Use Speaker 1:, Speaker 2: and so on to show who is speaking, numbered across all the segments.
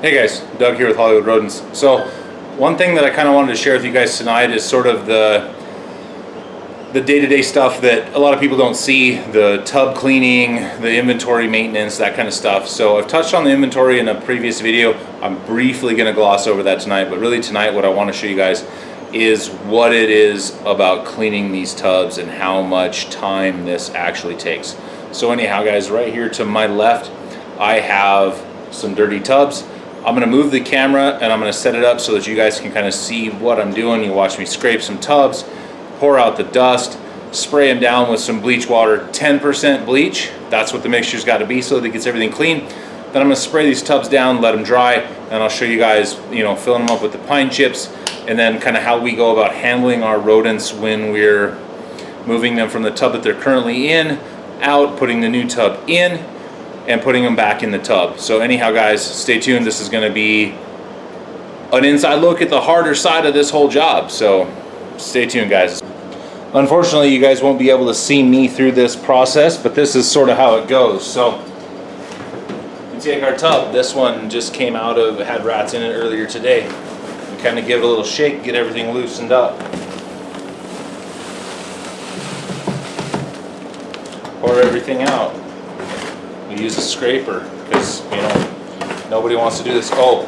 Speaker 1: Hey guys, Doug here with Hollywood Rodents. So one thing that I kind of wanted to share with you guys tonight is sort of the day-to-day stuff that a lot of people don't see, the tub cleaning, the inventory maintenance, that kind of stuff. So I've touched on the inventory in a previous video. I'm briefly going to gloss over that tonight, but really tonight what I want to show you guys is what it is about cleaning these tubs and how much time this actually takes. So anyhow guys, right here to my left I have some dirty tubs. I'm going to move the camera and I'm going to set it up so that you guys can kind of see what I'm doing. You watch me scrape some tubs, pour out the dust, spray them down with some bleach water, 10% bleach. That's what the mixture's got to be so that it gets everything clean. Then I'm going to spray these tubs down, let them dry, and I'll show you guys, filling them up with the pine chips, and then kind of how we go about handling our rodents when we're moving them from the tub that they're currently in, out, putting the new tub in, and putting them back in the tub. So anyhow guys, stay tuned. This is going to be an inside look at the harder side of this whole job. So stay tuned guys. Unfortunately you guys won't be able to see me through this process, but this is sort of how it goes. So you take our tub. This one just came out of, had rats in it earlier today. We kind of give it a little shake, get everything loosened up. Pour everything out. We use a scraper because nobody wants to do this. Oh,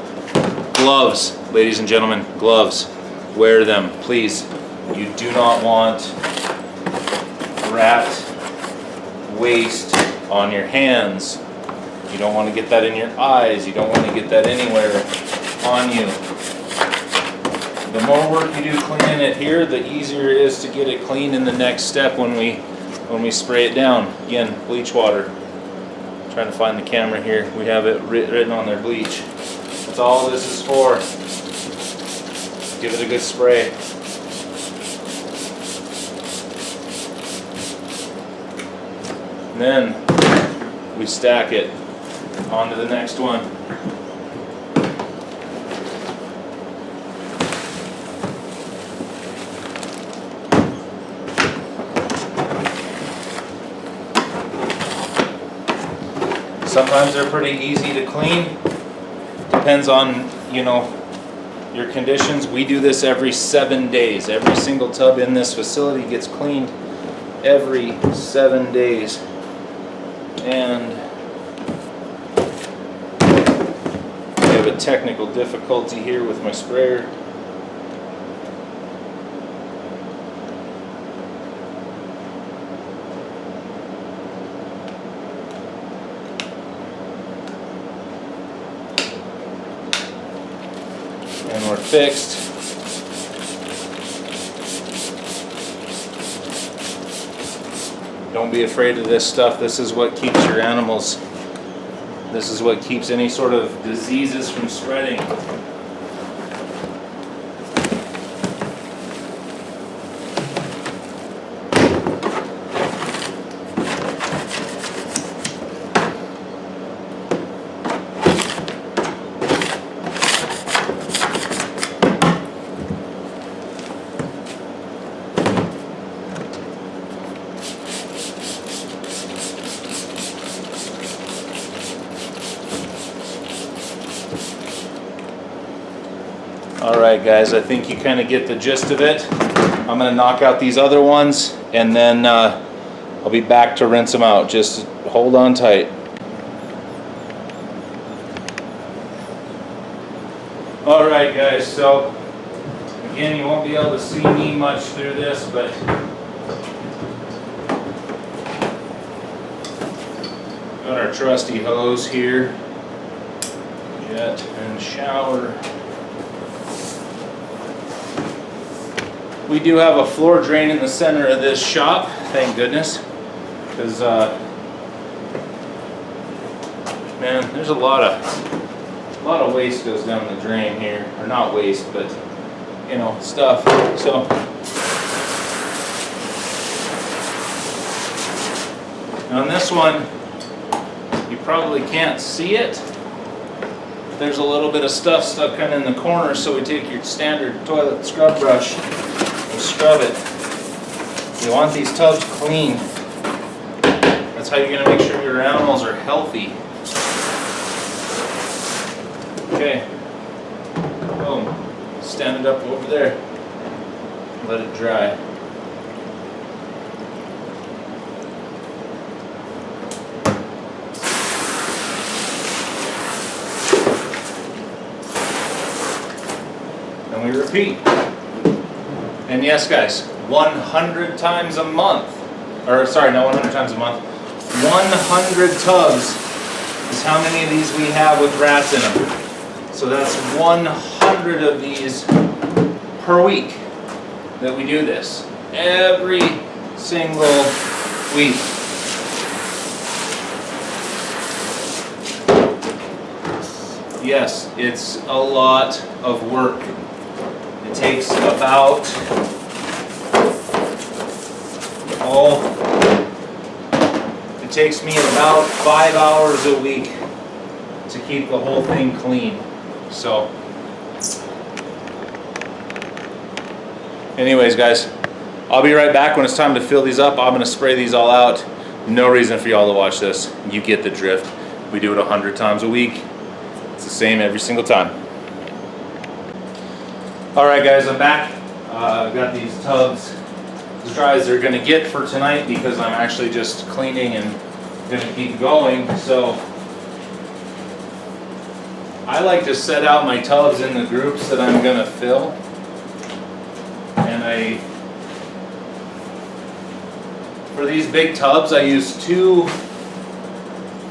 Speaker 1: gloves, ladies and gentlemen, gloves. Wear them, please. You do not want rat waste on your hands. You don't want to get that in your eyes. You don't want to get that anywhere on you. The more work you do cleaning it here, the easier it is to get it clean in the next step when we spray it down. Again, bleach water. Trying to find the camera here. We have it written on there, bleach. That's all this is for. Give it a good spray. And then we stack it onto the next one. Sometimes they're pretty easy to clean. Depends on, your conditions. We do this every 7 days. Every single tub in this facility gets cleaned every 7 days. And I have a technical difficulty here with my sprayer. And we're fixed. Don't be afraid of this stuff. This is what keeps your animals, this is what keeps any sort of diseases from spreading. Alright guys, I think you kind of get the gist of it. I'm going to knock out these other ones and then I'll be back to rinse them out. Just hold on tight. Alright guys, so again you won't be able to see me much through this, but got our trusty hose here. Jet and shower. We do have a floor drain in the center of this shop, thank goodness, because man, there's a lot of waste goes down the drain here, or not waste, but stuff. So on this one, you probably can't see it. There's a little bit of stuff stuck kind of in the corner, so we take your standard toilet scrub brush. Scrub it. You want these tubs clean. That's how you're going to make sure your animals are healthy. Okay. Boom. Stand it up over there. Let it dry. And we repeat. And yes, guys, 100 times a month. Or sorry, not 100 times a month. 100 tubs is how many of these we have with rats in them. So that's 100 of these per week that we do this. Every single week. Yes, it's a lot of work. It takes about it takes me about 5 hours a week to keep the whole thing clean. So anyways, guys, I'll be right back when it's time to fill these up. I'm going to spray these all out. No reason for y'all to watch this. You get the drift. We do it 100 times a week. It's the same every single time. Alright guys, I'm back. I've got these tubs as dry as they're going to get for tonight because I'm actually just cleaning and going to keep going. So I like to set out my tubs in the groups that I'm going to fill. And for these big tubs, I use 2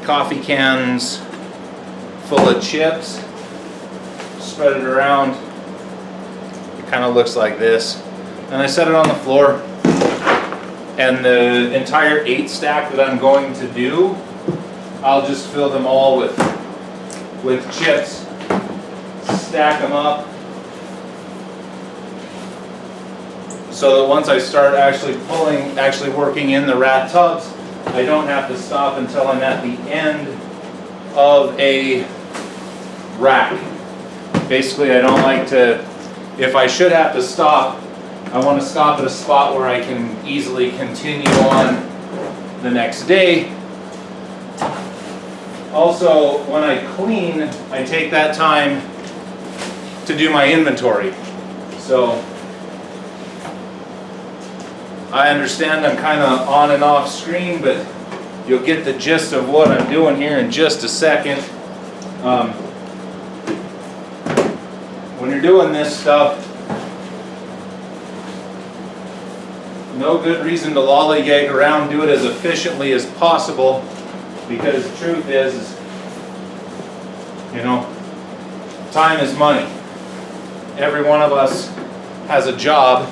Speaker 1: coffee cans full of chips. Spread it around. It kind of looks like this. And I set it on the floor. And the entire 8 stack that I'm going to do, I'll just fill them all with chips. Stack them up. So that once I start actually working in the rat tubs, I don't have to stop until I'm at the end of a rack. Basically, I don't like to, if I should have to stop, I want to stop at a spot where I can easily continue on the next day. Also, when I clean, I take that time to do my inventory. So I understand I'm kind of on and off screen, but you'll get the gist of what I'm doing here in just a second. When you're doing this stuff, no good reason to lollygag around. Do it as efficiently as possible, because the truth is, you know, time is money. Every one of us has a job.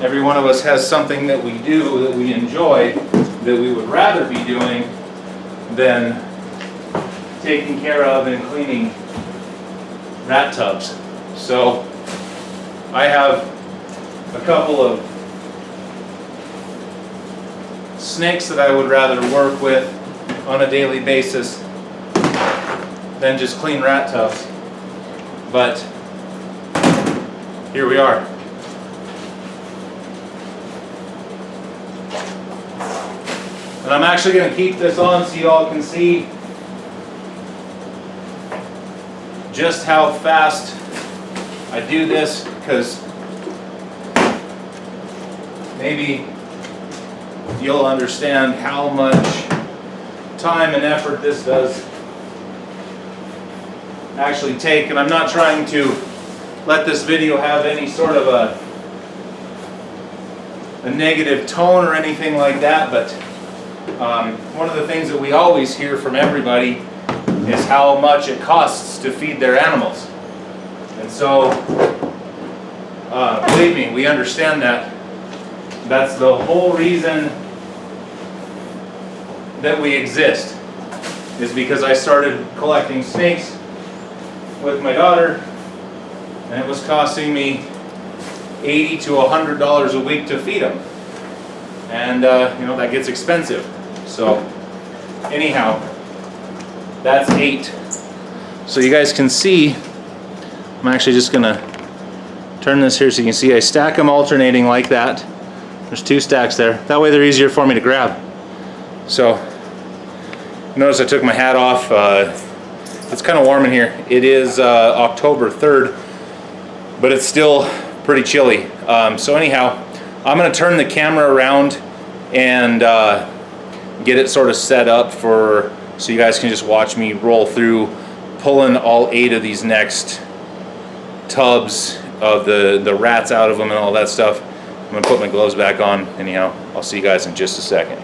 Speaker 1: Every one of us has something that we do that we enjoy, that we would rather be doing than taking care of and cleaning rat tubs. So I have a couple of snakes that I would rather work with on a daily basis than just clean rat tubs. But here we are. And I'm actually going to keep this on so you all can see just how fast I do this, because maybe you'll understand how much time and effort this does actually take. And I'm not trying to let this video have any sort of a negative tone or anything like that, but one of the things that we always hear from everybody is how much it costs to feed their animals. And so, believe me, we understand that. That's the whole reason that we exist, is because I started collecting snakes with my daughter, and it was costing me $80 to $100 a week to feed them. And you know, that gets expensive. So anyhow, that's 8. So you guys can see, I'm actually just gonna turn this here so you can see I stack them alternating like that. There's 2 stacks there. That way they're easier for me to grab. So notice I took my hat off. It's kind of warm in here. It is October 3rd, but it's still pretty chilly. So anyhow, I'm gonna turn the camera around and get it sort of set up so you guys can just watch me roll through, pulling all 8 of these next tubs of the rats out of them and all that stuff. I'm gonna put my gloves back on. Anyhow, I'll see you guys in just a second.